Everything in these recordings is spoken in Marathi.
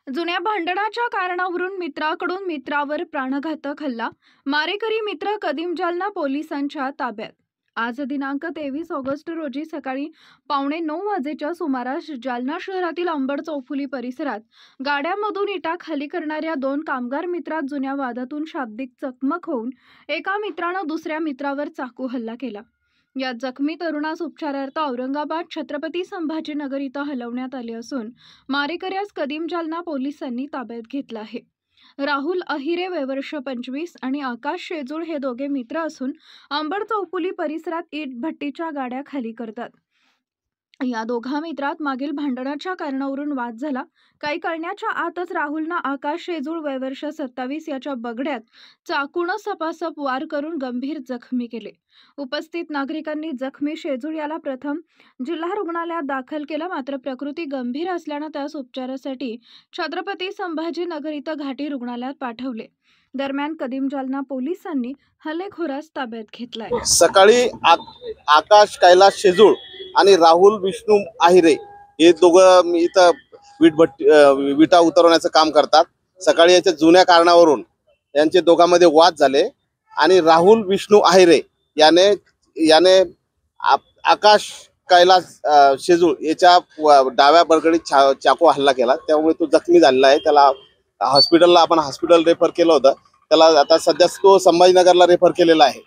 जुन्या भांडणाच्या कारणावरून मित्राकडून मित्रावर प्राणघातक हल्ला. मारेकरी मित्र कदीम जालना पोलिसांच्या ताब्यात. आज दिनांक 23 ऑगस्ट रोजी सकाळी 8:45 वाजेच्या सुमारास जालना शहरातील अंबड चौफुली परिसरात गाड्यामधून इटा खाली करणाऱ्या दोन कामगार मित्रात जुन्या वादातून शाब्दिक चकमक होऊन एका मित्रानं दुसऱ्या मित्रावर चाकू हल्ला केला. या जखमी तरुणास उपचारार्थ औरंगाबाद छत्रपती संभाजीनगर इथं हलवण्यात आले असून मारेकऱ्यास कदीम जालना पोलिसांनी ताब्यात घेतलं आहे. राहुल अहिरे वय वर्ष 25 आणि आकाश शेजूळ हे दोघे मित्र असून अंबड चौफुली परिसरात इट भट्टीच्या गाड्या खाली करतात. या दोघा मित्रात मागील भांडणाच्या कारणावरून वाद झाला. काही कळण्याच्या आतच राहुलनं आकाश शेजूळ वय वर्ष 27 याच्या बगड्यात चाकूनं सपासप वार करून गंभीर जखमी केले. उपस्थित नागरिकांनी जखमी शेजूळ याला प्रथम जिल्हा रुग्णालयात दाखल केलं, मात्र प्रकृती गंभीर असल्यानं त्यास उपचारासाठी छत्रपती संभाजीनगर इथं घाटी रुग्णालयात पाठवले. दरम्यान कदीम जालना पोलिसांनी हल्लेखोरास ताब्यात घेतलाय. सकाळी आकाश कैलास शेजूळ आणि राहुल विष्णू आहिरे हे दोघं इथं विटा उतरवण्याचं काम करतात. सकाळी याच्या जुन्या कारणावरून यांचे दोघांमध्ये वाद झाले आणि राहुल विष्णू आहिरे याने आकाश कैलास शेजूळ याच्या डाव्या बरगडीत चाकू हल्ला केला. त्यामुळे तो जखमी झालेला आहे. त्याला हॉस्पिटल रेफर केलं होतं. त्याला आता सध्या तो संभाजीनगरला रेफर केलेला आहे.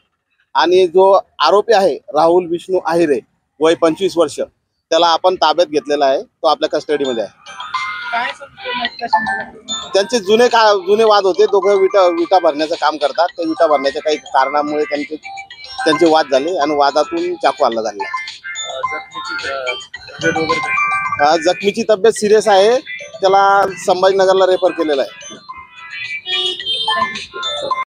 आणि जो आरोपी आहे राहुल विष्णू आहिरे वय 25 वर्ष त्याला आपण ताब्यात घेतलेला आहे. तो आपल्या कस्टडीमध्ये आहे. त्यांचे जुने वाद होते. दोघं विटा भरण्याचं काम करतात. ते विटा भरण्याच्या काही कारणामुळे त्यांचे वाद झाले आणि वादातून चाकू हल्ला झाला. जखमीची तब्येत सिरियस आहे. त्याला संभाजीनगरला रेफर केलेला आहे.